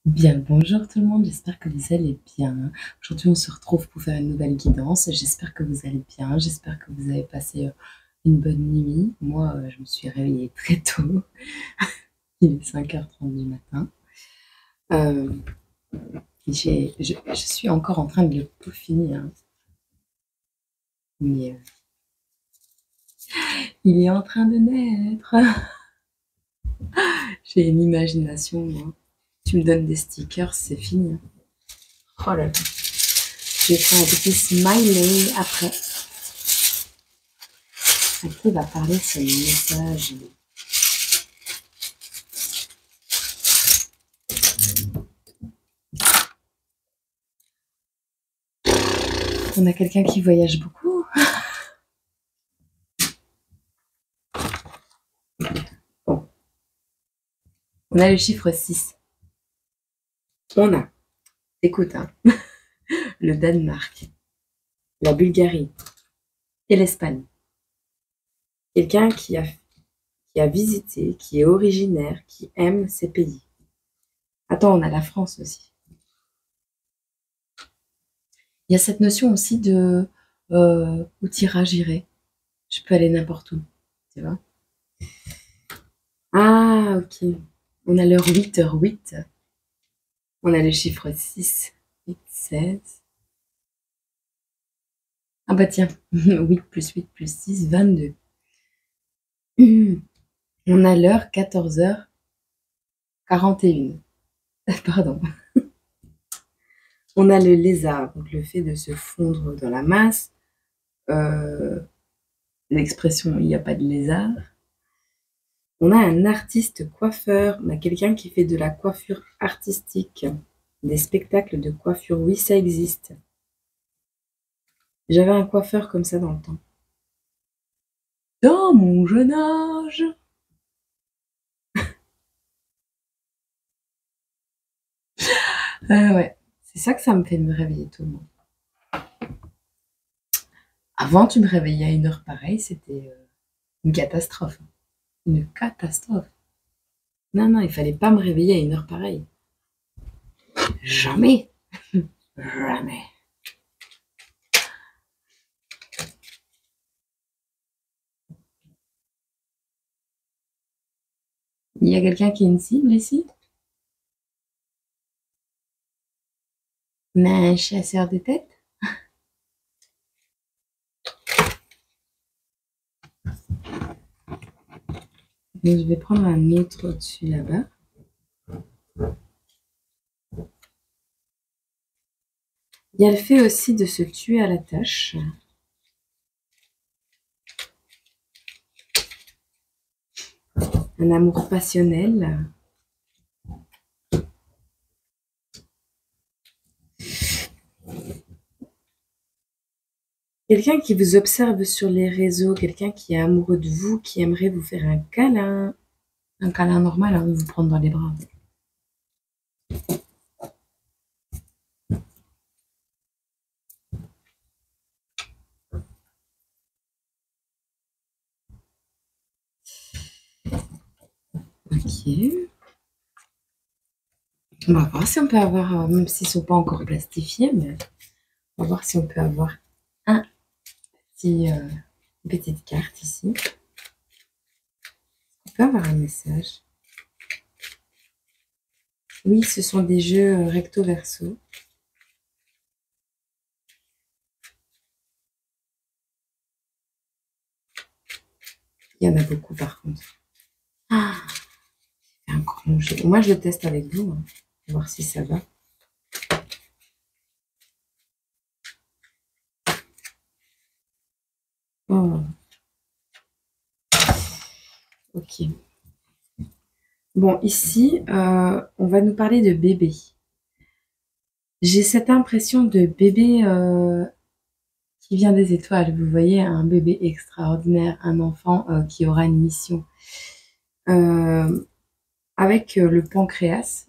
Bien le bonjour tout le monde, j'espère que vous allez bien. Aujourd'hui, on se retrouve pour faire une nouvelle guidance. J'espère que vous allez bien, j'espère que vous avez passé une bonne nuit. Moi, je me suis réveillée très tôt, il est 5h30 du matin. Euh, je suis encore en train de le peaufiner, hein. Mais il est en train de naître. J'ai une imagination, moi. Tu me donnes des stickers, c'est fini. Oh là là. Je vais faire un petit smiley après. À qui va parler ce message? On a quelqu'un qui voyage beaucoup. Bon, on a le chiffre 6. On a, écoute, hein, le Danemark, la Bulgarie et l'Espagne. Quelqu'un qui a visité, qui est originaire, qui aime ces pays. Attends, on a la France aussi. Il y a cette notion aussi de où t'iras, j'irai. Je peux aller n'importe où, tu vois. Ah, ok. On a l'heure 8h08. On a le chiffre 6, 8, 16. Ah bah tiens, 8 plus 8 plus 6, 22. On a l'heure 14h41. Pardon. On a le lézard, donc le fait de se fondre dans la masse. L'expression il n'y a pas de lézard. On a un artiste coiffeur, on a quelqu'un qui fait de la coiffure artistique, des spectacles de coiffure, oui ça existe. J'avais un coiffeur comme ça dans le temps. Dans mon jeune âge. Ouais, c'est ça que ça me fait me réveiller tout le monde. Avant, tu me réveillais à une heure pareille, c'était une catastrophe. Une catastrophe. Non, non, il fallait pas me réveiller à une heure pareille. Jamais. Jamais. Il y a quelqu'un qui est une cible ici? On a un chasseur de tête? Donc, je vais prendre un autre au-dessus là-bas. Il y a le fait aussi de se tuer à la tâche. Un amour passionnel. Quelqu'un qui vous observe sur les réseaux, quelqu'un qui est amoureux de vous, qui aimerait vous faire un câlin. Un câlin normal, hein, vous prendre dans les bras. Ok. On va voir si on peut avoir, même s'ils ne sont pas encore plastifiés, mais on va voir si on peut avoir un petit, une petite carte ici. On peut avoir un message. Oui, ce sont des jeux recto verso. Il y en a beaucoup par contre. Ah, c'est un grand jeu. Moi, je le teste avec vous, hein, pour voir si ça va. Oh, ok. Bon, ici, on va nous parler de bébé. J'ai cette impression de bébé qui vient des étoiles. Vous voyez, un bébé extraordinaire, un enfant qui aura une mission. Avec le pancréas,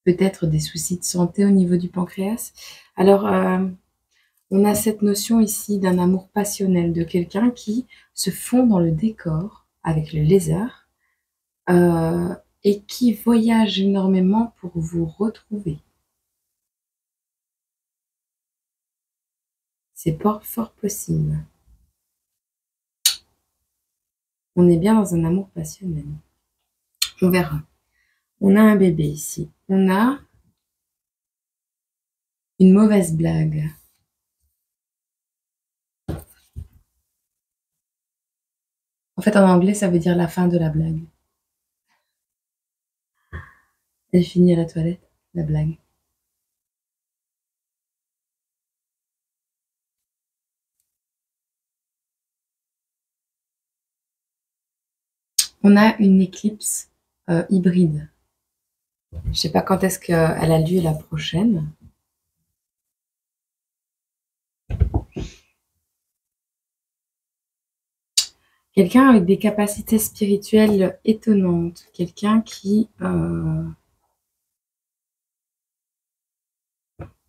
peut-être des soucis de santé au niveau du pancréas. Alors, on a cette notion ici d'un amour passionnel, de quelqu'un qui se fond dans le décor avec le lézard, et qui voyage énormément pour vous retrouver. C'est fort possible. On est bien dans un amour passionnel. On verra. On a un bébé ici. On a une mauvaise blague. En fait, en anglais, ça veut dire la fin de la blague. Elle finit à la toilette, la blague. On a une éclipse hybride. Je ne sais pas quand est-ce qu'elle a lieu la prochaine. Quelqu'un avec des capacités spirituelles étonnantes. Quelqu'un qui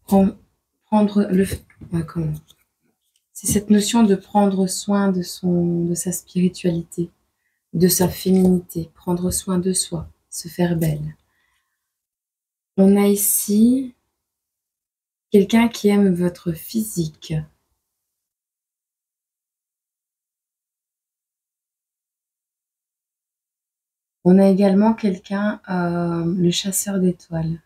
prendre le... comment c'est cette notion de prendre soin de sa spiritualité, de sa féminité, prendre soin de soi, se faire belle. On a ici quelqu'un qui aime votre physique. On a également quelqu'un, le chasseur d'étoiles.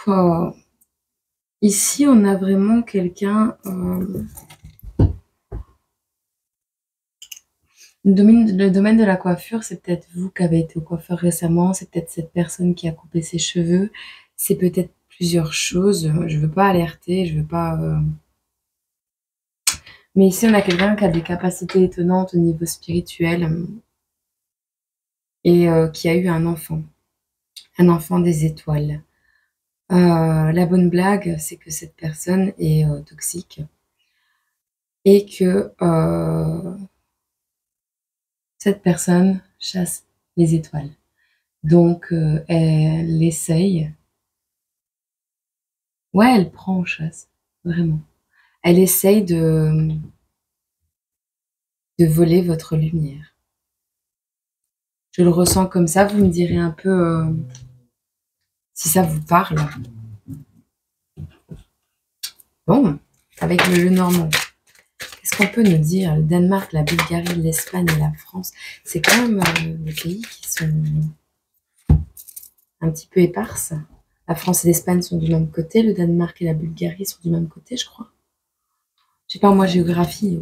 Oh. Ici, on a vraiment quelqu'un... le domaine de la coiffure, c'est peut-être vous qui avez été au coiffeur récemment, c'est peut-être cette personne qui a coupé ses cheveux, c'est peut-être plusieurs choses. Je veux pas alerter, je veux pas... Mais ici, on a quelqu'un qui a des capacités étonnantes au niveau spirituel et qui a eu un enfant des étoiles. La bonne blague, c'est que cette personne est toxique et que cette personne chasse les étoiles. Donc, elle essaye. Ouais, elle prend en chasse, vraiment. Elle essaye de voler votre lumière. Je le ressens comme ça. Vous me direz un peu si ça vous parle. Bon, avec le normand. Qu'est-ce qu'on peut nous dire? Le Danemark, la Bulgarie, l'Espagne et la France, c'est quand même des pays qui sont un petit peu éparses. La France et l'Espagne sont du même côté, le Danemark et la Bulgarie sont du même côté, je crois. Je sais pas, moi, géographie.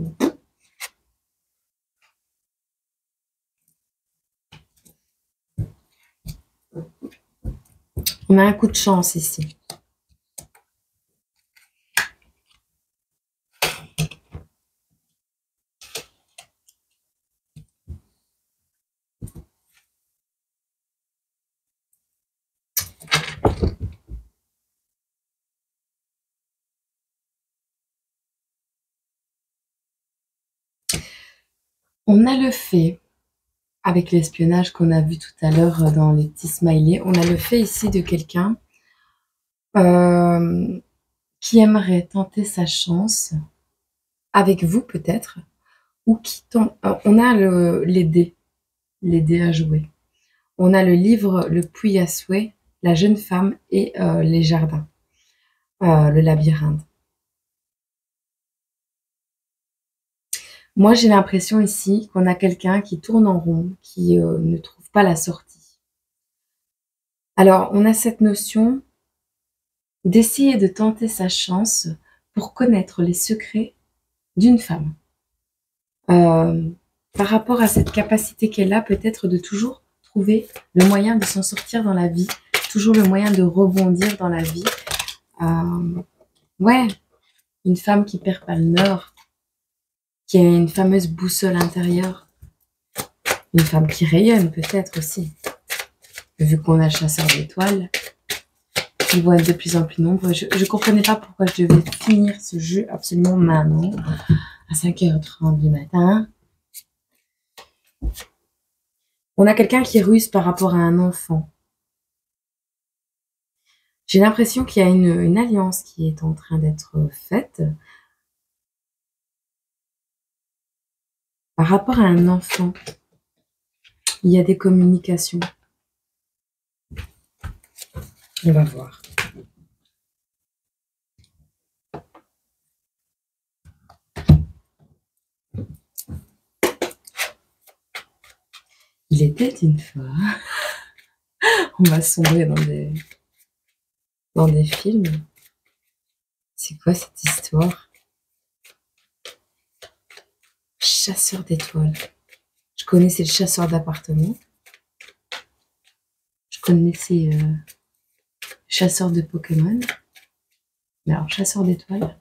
On a un coup de chance ici. On a le fait, avec l'espionnage qu'on a vu tout à l'heure dans les petits smileys, on a le fait ici de quelqu'un qui aimerait tenter sa chance avec vous peut-être, ou qui on a les dés à jouer. On a le livre Le Puits à souhait, La jeune femme et les jardins, le labyrinthe. Moi, j'ai l'impression ici qu'on a quelqu'un qui tourne en rond, qui ne trouve pas la sortie. Alors, on a cette notion d'essayer de tenter sa chance pour connaître les secrets d'une femme. Par rapport à cette capacité qu'elle a, peut-être de toujours trouver le moyen de s'en sortir dans la vie, toujours le moyen de rebondir dans la vie. Ouais, une femme qui perd pas le nord, qui a une fameuse boussole intérieure, une femme qui rayonne peut-être aussi. Vu qu'on a le chasseur d'étoiles, ils vont être de plus en plus nombreux. Je ne comprenais pas pourquoi je devais finir ce jeu absolument maintenant, à 5h30 du matin. On a quelqu'un qui ruse par rapport à un enfant. J'ai l'impression qu'il y a une alliance qui est en train d'être faite. Par rapport à un enfant, il y a des communications. On va voir. Il était une fois. On va sombrer dans des films. C'est quoi cette histoire? Chasseur d'étoiles. Je connaissais le chasseur d'appartements. Je connaissais chasseur de Pokémon. Mais alors, chasseur d'étoiles.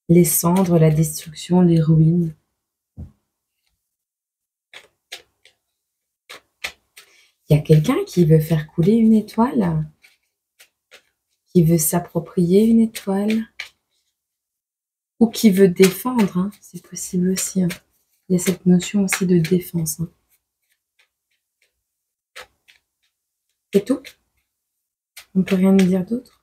Les cendres, la destruction, les ruines. Il y a quelqu'un qui veut faire couler une étoile, qui veut s'approprier une étoile, ou qui veut défendre, hein. C'est possible aussi. Hein. Il y a cette notion aussi de défense. Hein. C'est tout? On ne peut rien nous dire d'autre?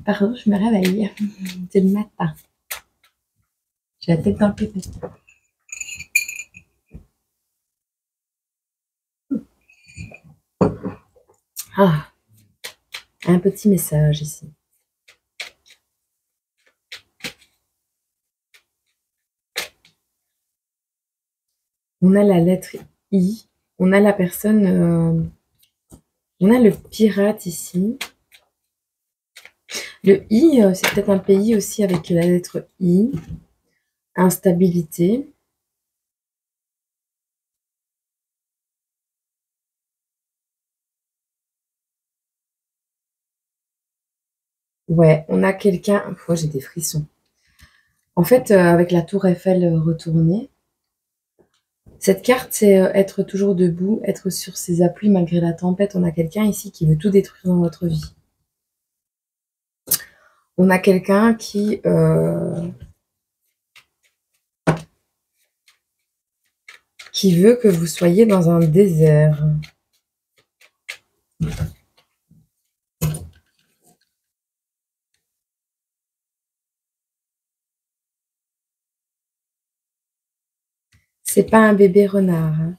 Pardon, je me réveille. C'est le matin. J'ai la tête dans le pépé. Ah, un petit message ici. On a la lettre I. On a la personne... on a le pirate ici. Le I, c'est peut-être un pays aussi avec la lettre I. Instabilité. Ouais, on a quelqu'un... Oh, j'ai des frissons. En fait, avec la tour Eiffel retournée, cette carte, c'est être toujours debout, être sur ses appuis malgré la tempête. On a quelqu'un ici qui veut tout détruire dans votre vie. On a quelqu'un qui veut que vous soyez dans un désert. C'est pas un bébé renard. Hein.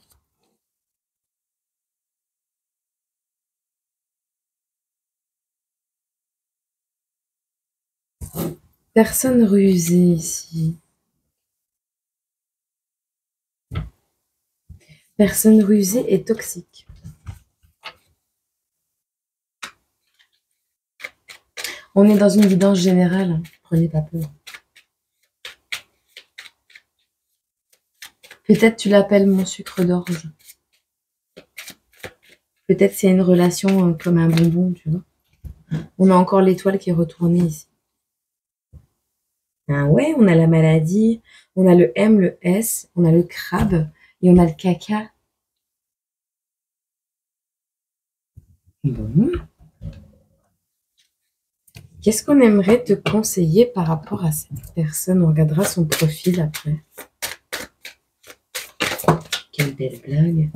Personne rusée ici. Personne rusée et toxique. On est dans une guidance générale. Hein. Prenez pas peur. Peut-être tu l'appelles mon sucre d'orge. Peut-être c'est une relation comme un bonbon, tu vois. On a encore l'étoile qui est retournée ici. Ah ouais, on a la maladie, on a le M, le S, on a le crabe et on a le caca. Bon. Qu'est-ce qu'on aimerait te conseiller par rapport à cette personne? On regardera son profil après. Quelle belle blague.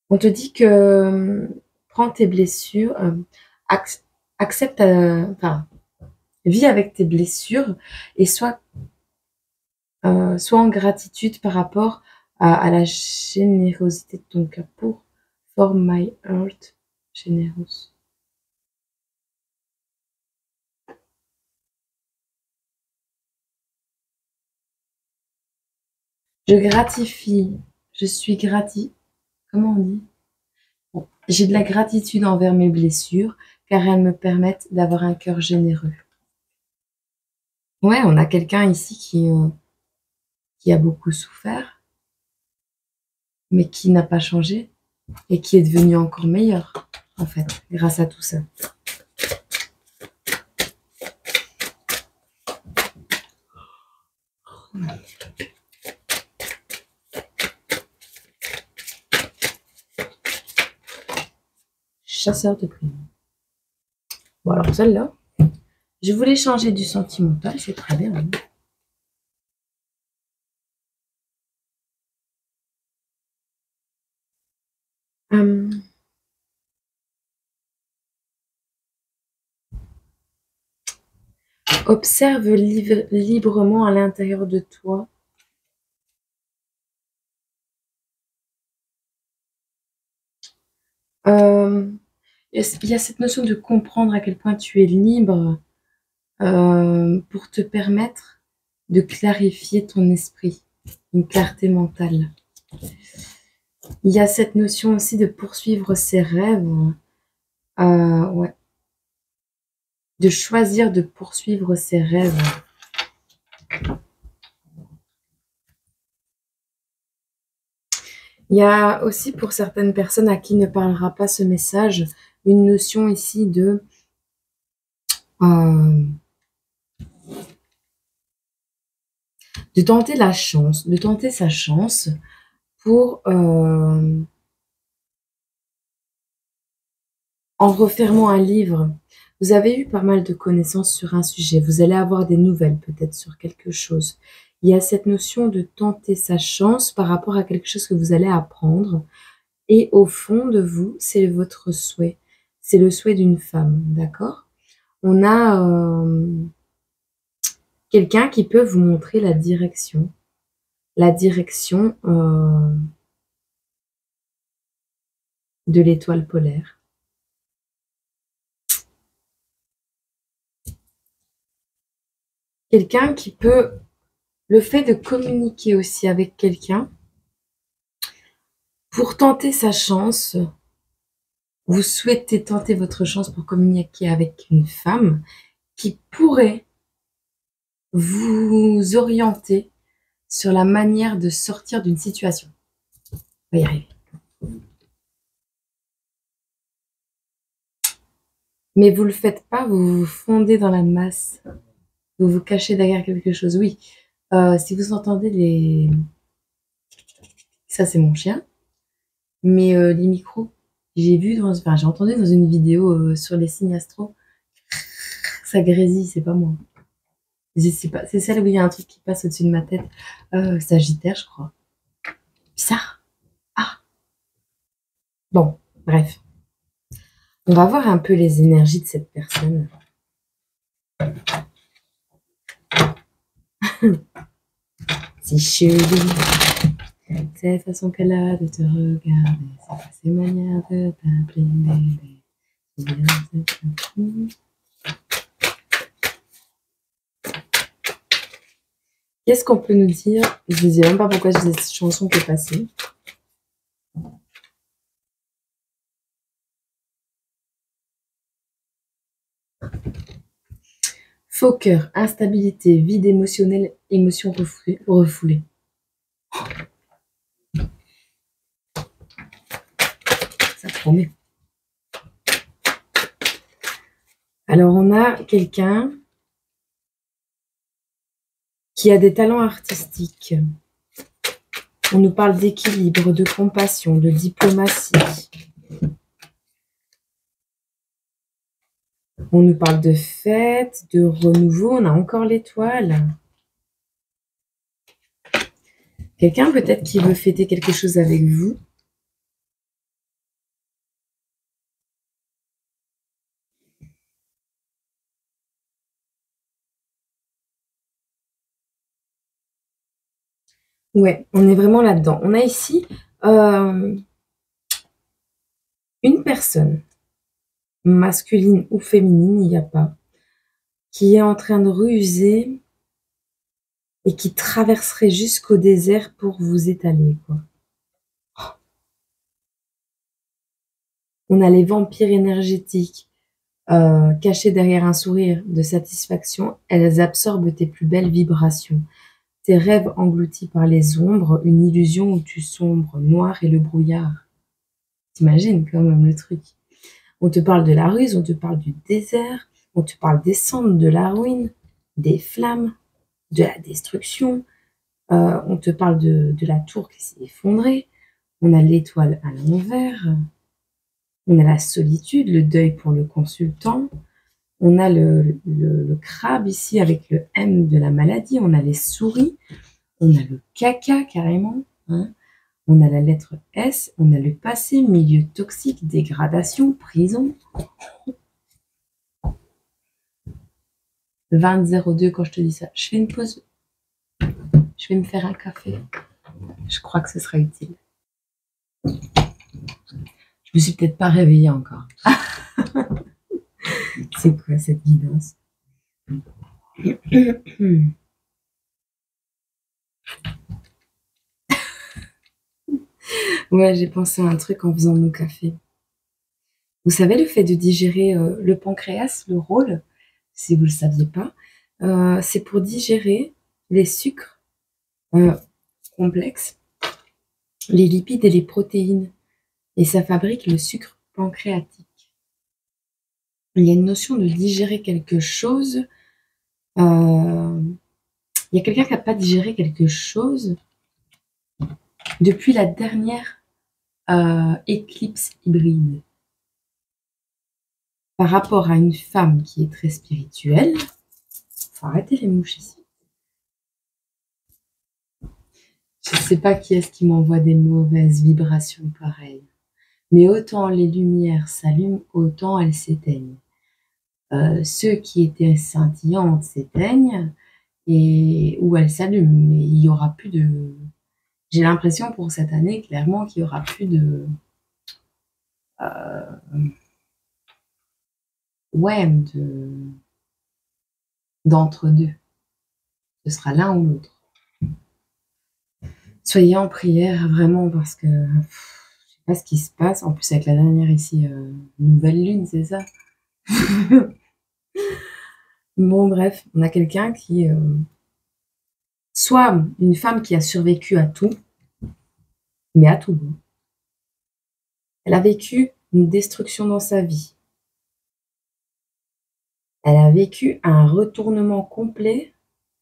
On te dit que prends tes blessures, accepte, enfin, vis avec tes blessures et sois en gratitude par rapport à la générosité de ton cœur pour For my heart generous. Je gratifie, je suis comment on dit? Bon, j'ai de la gratitude envers mes blessures car elles me permettent d'avoir un cœur généreux. Ouais, on a quelqu'un ici qui a beaucoup souffert, mais qui n'a pas changé et qui est devenu encore meilleur, en fait, grâce à tout ça. Chasseur de primes. Bon, alors celle-là, je voulais changer du sentimental, c'est très bien. Hein. Observe librement à l'intérieur de toi. Il y a cette notion de comprendre à quel point tu es libre pour te permettre de clarifier ton esprit, une clarté mentale. Il y a cette notion aussi de poursuivre ses rêves, ouais. De choisir de poursuivre ses rêves. Il y a aussi pour certaines personnes à qui ne parlera pas ce message, une notion ici de tenter la chance, de tenter sa chance pour en refermant un livre. Vous avez eu pas mal de connaissances sur un sujet, vous allez avoir des nouvelles peut-être sur quelque chose. Il y a cette notion de tenter sa chance par rapport à quelque chose que vous allez apprendre. Et au fond de vous, c'est votre souhait. C'est le souhait d'une femme, d'accord? On a quelqu'un qui peut vous montrer la direction. La direction de l'étoile polaire. Quelqu'un qui peut... Le fait de communiquer aussi avec quelqu'un pour tenter sa chance. Vous souhaitez tenter votre chance pour communiquer avec une femme qui pourrait vous orienter sur la manière de sortir d'une situation. On va y arriver. Mais vous ne le faites pas, vous vous fondez dans la masse. Vous vous cachez derrière quelque chose. Oui, si vous entendez les... Ça, c'est mon chien. Mais les micros, j'ai vu, enfin, j'ai entendu dans une vidéo sur les signes astro. Ça grésille, c'est pas moi. C'est celle où il y a un truc qui passe au-dessus de ma tête. Sagittaire, je crois. Bizarre. Ah. Bon, bref. On va voir un peu les énergies de cette personne. C'est chelou. Cette façon qu'elle a de te regarder. C'est pas ses manières de t'appeler bébé. Qu'est-ce qu'on peut nous dire? Je ne sais même pas pourquoi j'ai cette chanson qui est passée. Faux cœur, instabilité, vide émotionnel, émotion refoulée. Ça promet. Alors, on a quelqu'un qui a des talents artistiques. On nous parle d'équilibre, de compassion, de diplomatie. On nous parle de fête, de renouveau. On a encore l'étoile. Quelqu'un peut-être qui veut fêter quelque chose avec vous. Ouais, on est vraiment là-dedans. On a ici une personne, masculine ou féminine, il n'y a pas, qui est en train de ruser et qui traverserait jusqu'au désert pour vous étaler, quoi. On a les vampires énergétiques cachés derrière un sourire de satisfaction. Elles absorbent tes plus belles vibrations. Tes rêves engloutis par les ombres, une illusion où tu sombres, noir et le brouillard. T'imagines quand même le truc. On te parle de la ruse, on te parle du désert, on te parle des cendres, de la ruine, des flammes, de la destruction. On te parle de la tour qui s'est effondrée. On a l'étoile à l'envers. On a la solitude, le deuil pour le consultant. On a le crabe ici avec le M de la maladie. On a les souris. On a le caca carrément. Hein. On a la lettre S. On a le passé, milieu toxique, dégradation, prison. 20h02 quand je te dis ça. Je fais une pause. Je vais me faire un café. Je crois que ce sera utile. Je me suis peut-être pas réveillée encore. C'est quoi cette guidance? Ouais, j'ai pensé à un truc en faisant mon café. Vous savez, le fait de digérer le pancréas, le rôle, si vous ne le saviez pas, c'est pour digérer les sucres complexes, les lipides et les protéines. Et ça fabrique le sucre pancréatique. Il y a une notion de digérer quelque chose. Il y a quelqu'un qui n'a pas digéré quelque chose depuis la dernière éclipse hybride. Par rapport à une femme qui est très spirituelle, faut arrêter les mouches ici. Je ne sais pas qui est-ce qui m'envoie des mauvaises vibrations pareilles. Mais autant les lumières s'allument, autant elles s'éteignent. Ceux qui étaient scintillantes s'éteignent et où elles s'allument. Mais il n'y aura plus de... J'ai l'impression pour cette année, clairement, qu'il n'y aura plus de... d'entre-deux. Ce sera l'un ou l'autre. Soyez en prière, vraiment, parce que je sais pas ce qui se passe. En plus, avec la dernière ici, nouvelle lune, c'est ça? Bon, bref, on a quelqu'un qui... soit une femme qui a survécu à tout, mais à tout. Elle a vécu une destruction dans sa vie. Elle a vécu un retournement complet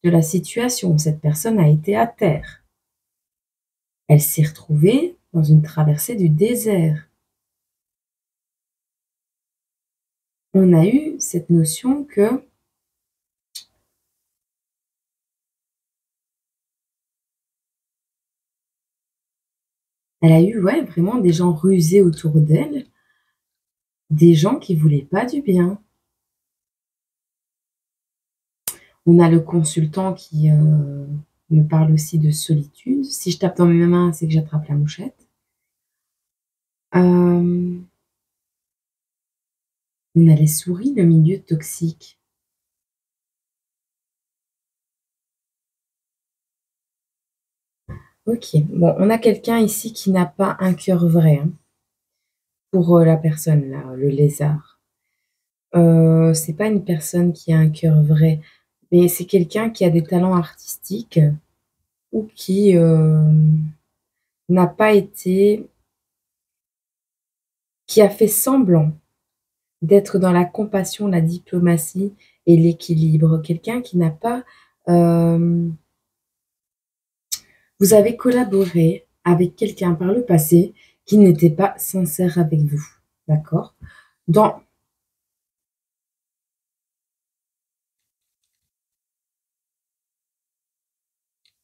de la situation. Cette personne a été à terre. Elle s'est retrouvée dans une traversée du désert. On a eu cette notion que elle a eu vraiment des gens rusés autour d'elle, des gens qui voulaient pas du bien. On a le consultant qui me parle aussi de solitude. Si je tape dans mes mains, c'est que j'attrape la mouchette. On a les souris, le milieu toxique. Ok, bon, on a quelqu'un ici qui n'a pas un cœur vrai, hein, pour la personne là, le lézard. C'est pas une personne qui a un cœur vrai, mais c'est quelqu'un qui a des talents artistiques ou qui n'a pas été, qui a fait semblant d'être dans la compassion, la diplomatie et l'équilibre. Quelqu'un qui n'a pas... vous avez collaboré avec quelqu'un par le passé qui n'était pas sincère avec vous, d'accord?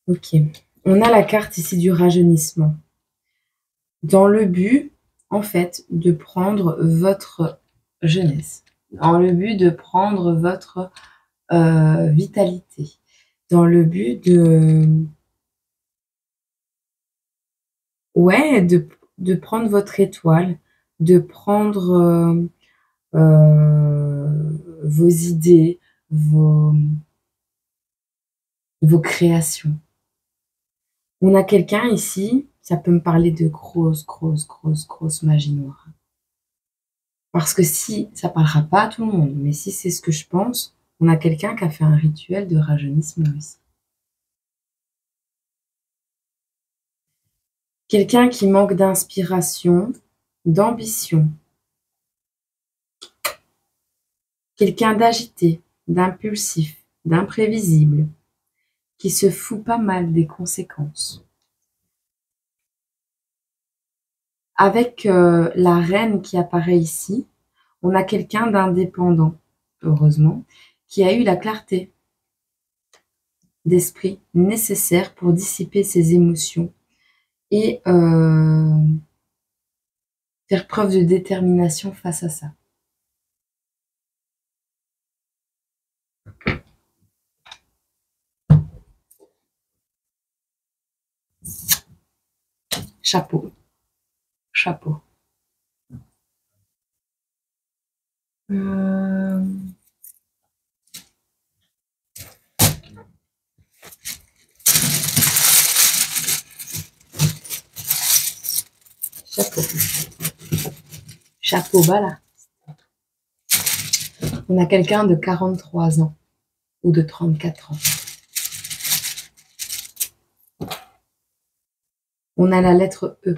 Ok. On a la carte ici du rajeunissement. Dans le but, en fait, de prendre votre jeunesse. Dans le but de prendre votre vitalité. Dans le but de... Ouais, de prendre votre étoile, de prendre vos idées, vos créations. On a quelqu'un ici, ça peut me parler de grosse magie noire. Parce que si, ça parlera pas à tout le monde, mais si c'est ce que je pense, on a quelqu'un qui a fait un rituel de rajeunissement ici. Quelqu'un qui manque d'inspiration, d'ambition. Quelqu'un d'agité, d'impulsif, d'imprévisible, qui se fout pas mal des conséquences. Avec la reine qui apparaît ici, on a quelqu'un d'indépendant, heureusement, qui a eu la clarté d'esprit nécessaire pour dissiper ses émotions et faire preuve de détermination face à ça. Chapeau. Chapeau. Chapeau. Chapeau bas là. On a quelqu'un de 43 ans ou de 34 ans. On a la lettre E.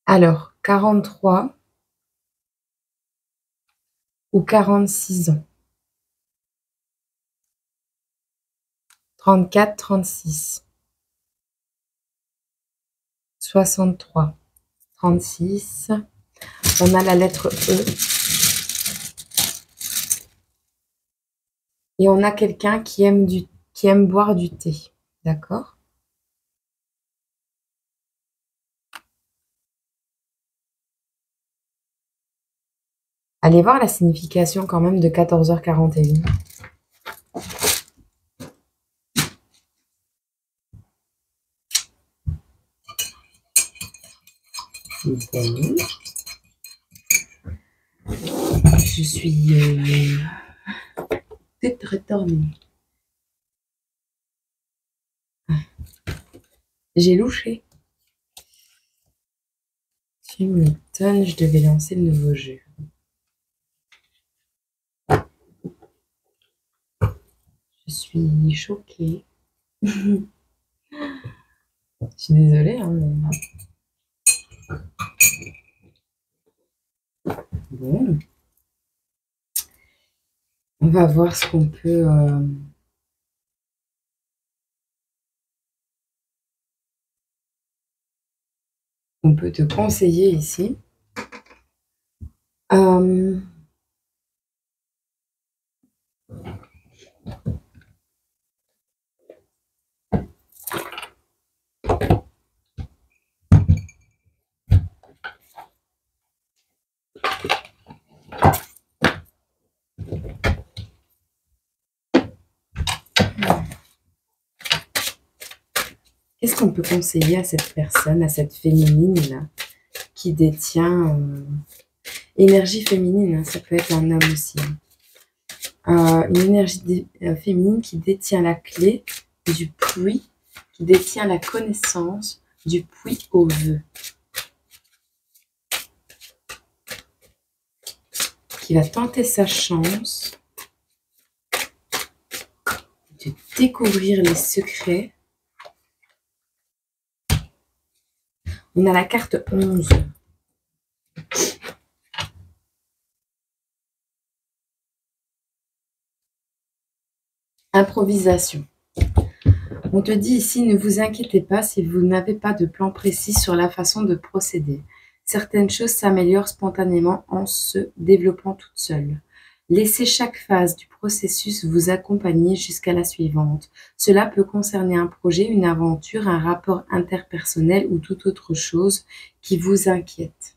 Alors, 43 ou 46 ans. 34, 36. 63, 36. On a la lettre E. Et on a quelqu'un qui aime boire du thé. D'accord? Allez voir la signification quand même de 14h41. Bon. Je suis rétornée. J'ai louché. Tu m'étonnes, je devais lancer le nouveau jeu. Je suis choquée. Je suis désolée, hein, mais... Bon. On va voir ce qu'on peut... on peut te conseiller ici. Qu'est-ce qu'on peut conseiller à cette personne, à cette féminine là, qui détient énergie féminine, hein, ça peut être un homme aussi. Une énergie féminine qui détient la clé du puits, qui détient la connaissance du puits au vœu. Qui va tenter sa chance de découvrir les secrets. On a la carte 11. Improvisation. On te dit ici, ne vous inquiétez pas si vous n'avez pas de plan précis sur la façon de procéder. Certaines choses s'améliorent spontanément en se développant toutes seules. Laissez chaque phase du processus vous accompagner jusqu'à la suivante. Cela peut concerner un projet, une aventure, un rapport interpersonnel ou toute autre chose qui vous inquiète.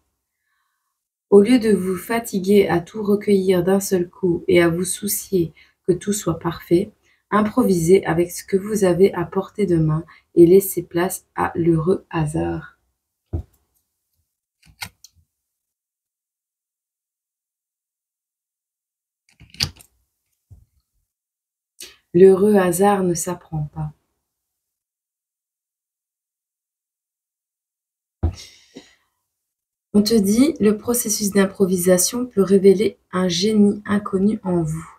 Au lieu de vous fatiguer à tout recueillir d'un seul coup et à vous soucier que tout soit parfait, improvisez avec ce que vous avez à portée de main et laissez place à l'heureux hasard. L'heureux hasard ne s'apprend pas. On te dit, le processus d'improvisation peut révéler un génie inconnu en vous.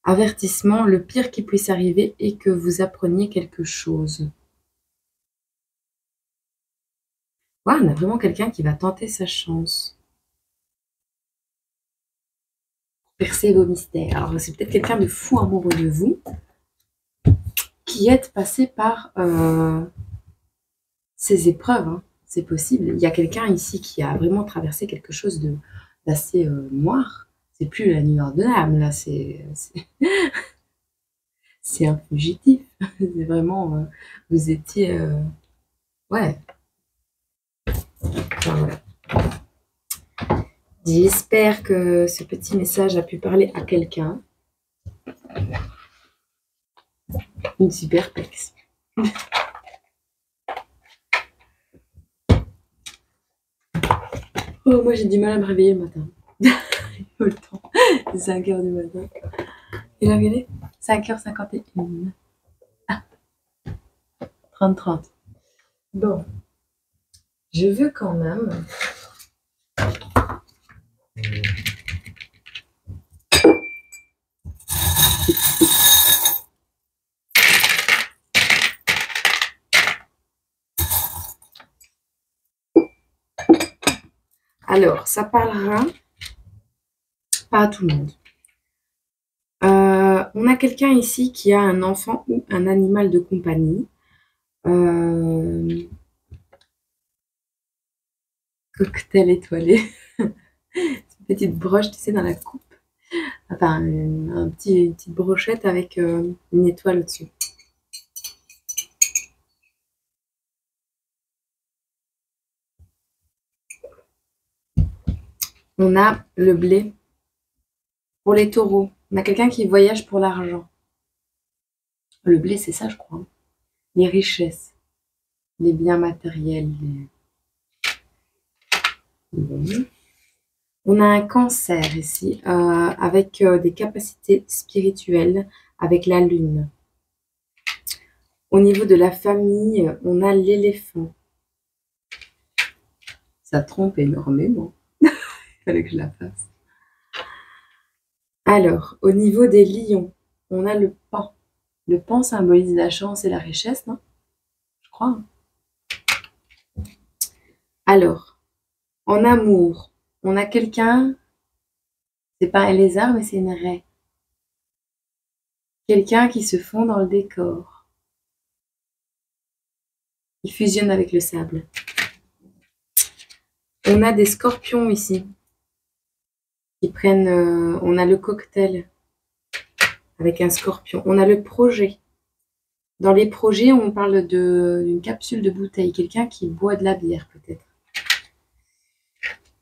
Avertissement, le pire qui puisse arriver est que vous appreniez quelque chose. Ouais, on a vraiment quelqu'un qui va tenter sa chance. Percer vos mystères. Alors, c'est peut-être quelqu'un de fou amoureux de vous qui est passé par ces épreuves. Hein. C'est possible. Il y a quelqu'un ici qui a vraiment traversé quelque chose d'assez noir. C'est plus la nuit noire de l'âme, là, c'est un fugitif. C'est vraiment, vous étiez, ouais. Enfin, voilà. J'espère que ce petit message a pu parler à quelqu'un. Une super pex. Oh, moi j'ai du mal à me réveiller le matin. Tout le temps. C'est 5 h du matin. Et là, regardez, 5h51. Ah, 30. Bon. Je veux quand même. Alors, ça parlera pas à tout le monde. On a quelqu'un ici qui a un enfant ou un animal de compagnie. Cocktail étoilé. Une petite broche, tu sais, dans la coupe. Enfin, une petite brochette avec une étoile au-dessus. On a le blé pour les taureaux. On a quelqu'un qui voyage pour l'argent. Le blé, c'est ça, je crois. Les richesses, les biens matériels. On a un cancer ici, avec des capacités spirituelles, avec la lune. Au niveau de la famille, on a l'éléphant. Ça trompe énormément. Il fallait que je la fasse. Alors, au niveau des lions, on a le paon. Le paon symbolise la chance et la richesse, non? Je crois. Alors, en amour, on a quelqu'un, c'est pas un lézard, mais c'est une raie. Quelqu'un qui se fond dans le décor. Il fusionne avec le sable. On a des scorpions ici. Qui prennent, on a le cocktail avec un scorpion. On a le projet. Dans les projets, on parle d'une capsule de bouteille. Quelqu'un qui boit de la bière, peut-être.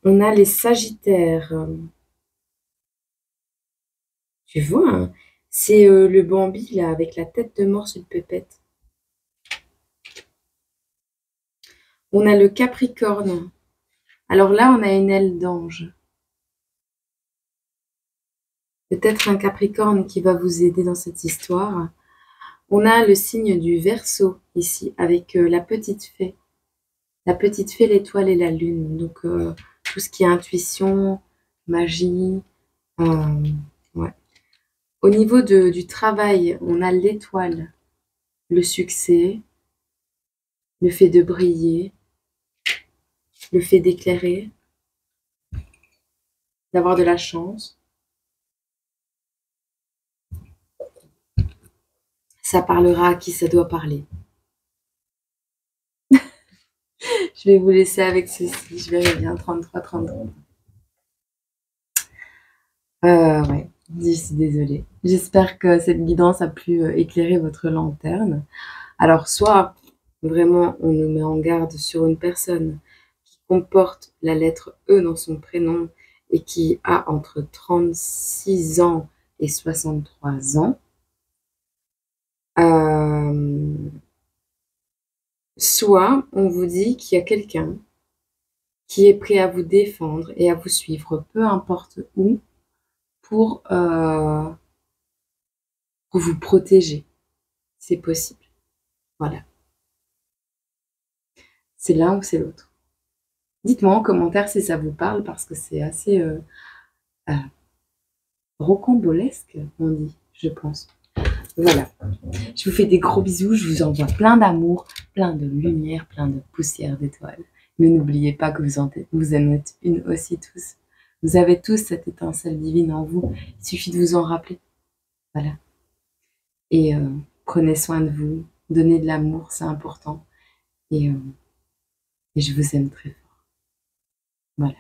On a les sagittaires. Tu vois, hein, c'est le Bambi, là, avec la tête de mort sur le pépette. On a le capricorne. Alors là, on a une aile d'ange. Peut-être un capricorne qui va vous aider dans cette histoire. On a le signe du Verseau ici, avec la petite fée. La petite fée, l'étoile et la lune. Donc, tout ce qui est intuition, magie. Ouais. Au niveau du travail, on a l'étoile, le succès, le fait de briller, le fait d'éclairer, d'avoir de la chance. Ça parlera à qui ça doit parler. Je vais vous laisser avec ceci. Je verrai bien 33. Ouais, je suis désolée. J'espère que cette guidance a pu éclairer votre lanterne. Alors, soit vraiment on nous met en garde sur une personne qui comporte la lettre E dans son prénom et qui a entre 36 ans et 63 ans. Soit on vous dit qu'il y a quelqu'un qui est prêt à vous défendre et à vous suivre, peu importe où, pour vous protéger. C'est possible. Voilà. C'est l'un ou c'est l'autre. Dites-moi en commentaire si ça vous parle, parce que c'est assez rocambolesque, on dit, je pense. Voilà. Je vous fais des gros bisous. Je vous envoie plein d'amour, plein de lumière, plein de poussière d'étoiles. Mais n'oubliez pas que vous en êtes une aussi tous. Vous avez tous cette étincelle divine en vous. Il suffit de vous en rappeler. Voilà. Et prenez soin de vous. Donnez de l'amour, c'est important. Et je vous aime très fort. Voilà.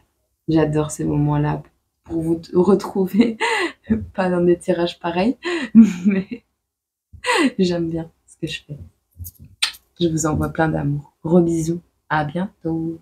J'adore ces moments-là pour vous retrouver. Pas dans des tirages pareils, mais j'aime bien ce que je fais. Je vous envoie plein d'amour. Gros bisous. À bientôt.